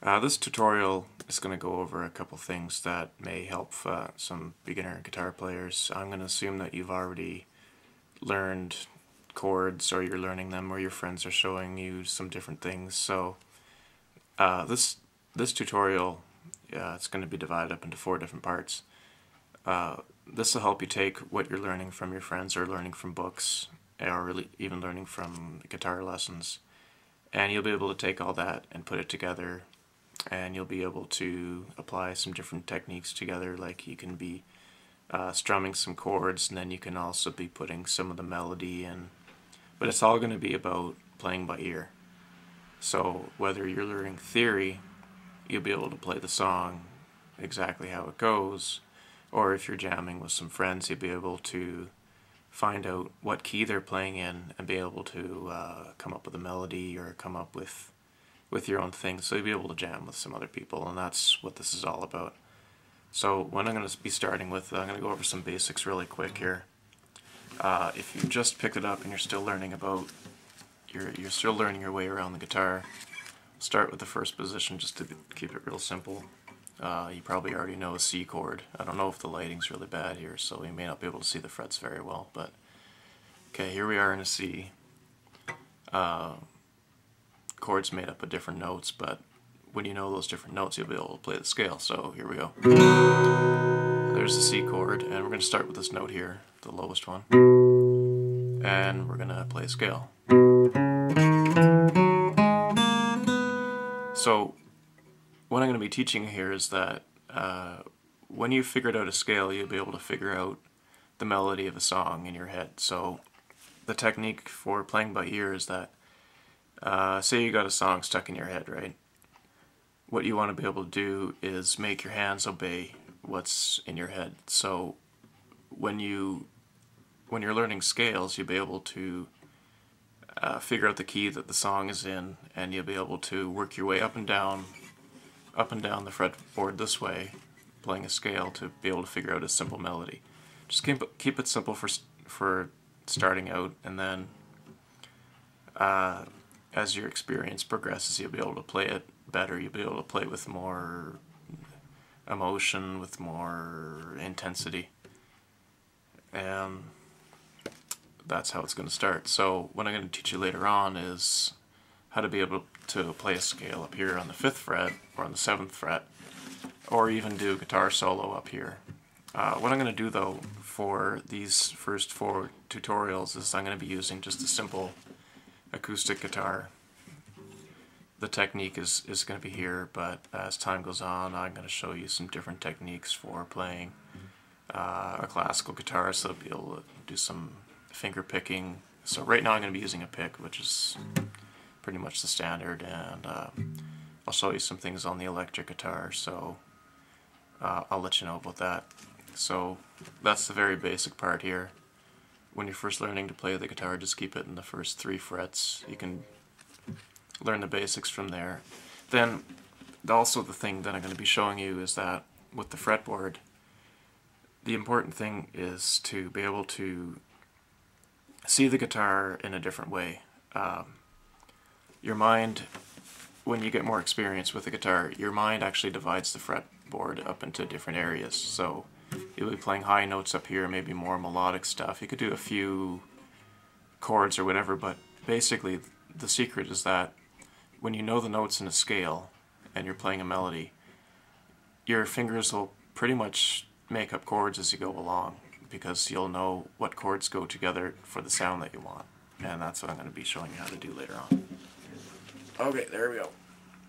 This tutorial is going to go over a couple things that may help some beginner guitar players. I'm going to assume that you've already learned chords, or you're learning them, or your friends are showing you some different things. So this tutorial, it's going to be divided up into 4 different parts. This will help you take what you're learning from your friends or learning from books, or really even learning from guitar lessons, and you'll be able to take all that and put it together, and you'll be able to apply some different techniques together. Like you can be strumming some chords, and then you can also be putting some of the melody in, but it's all going to be about playing by ear. So whether you're learning theory, you'll be able to play the song exactly how it goes, or if you're jamming with some friends, you'll be able to find out what key they're playing in and be able to come up with a melody or come up with your own thing. So you'll be able to jam with some other people, and that's what this is all about. So what I'm going to be starting with, I'm going to go over some basics really quick here. If you just picked it up and you're still learning you're still learning your way around the guitar, start with the first position just to keep it real simple. You probably already know a C chord. I don't know if the lighting's really bad here, so you may not be able to see the frets very well, but okay, here we are in a C. Chords made up of different notes, but when you know those different notes, you'll be able to play the scale. So here we go. There's the C chord, and we're going to start with this note here, the lowest one, and we're going to play a scale. So what I'm going to be teaching here is that when you've figured out a scale, you'll be able to figure out the melody of a song in your head. So the technique for playing by ear is that, say you got a song stuck in your head, right? What you want to be able to do is make your hands obey what's in your head. So when you're learning scales, you'll be able to figure out the key that the song is in, and you'll be able to work your way up and down the fretboard this way, playing a scale, to be able to figure out a simple melody. Just keep it simple for starting out, and then as your experience progresses, you'll be able to play it better. You'll be able to play with more emotion, with more intensity, and that's how it's going to start. So what I'm going to teach you later on is how to be able to play a scale up here on the 5th fret or on the 7th fret, or even do a guitar solo up here. What I'm going to do though for these first 4 tutorials is I'm going to be using just a simple acoustic guitar. The technique is going to be here, but as time goes on, I'm going to show you some different techniques for playing a classical guitar, so you'll be able to do some finger picking. So right now I'm going to be using a pick, which is pretty much the standard, and I'll show you some things on the electric guitar, so I'll let you know about that. So that's the very basic part here. When you're first learning to play the guitar, just keep it in the first 3 frets. You can learn the basics from there. Then also the thing that I'm going to be showing you is that with the fretboard, the important thing is to be able to see the guitar in a different way. Your mind, when you get more experience with the guitar, your mind actually divides the fretboard up into different areas. So you'll be playing high notes up here, maybe more melodic stuff. You could do a few chords or whatever, but basically the secret is that when you know the notes in a scale and you're playing a melody, your fingers will pretty much make up chords as you go along, because you'll know what chords go together for the sound that you want. And that's what I'm going to be showing you how to do later on. Okay, there we go.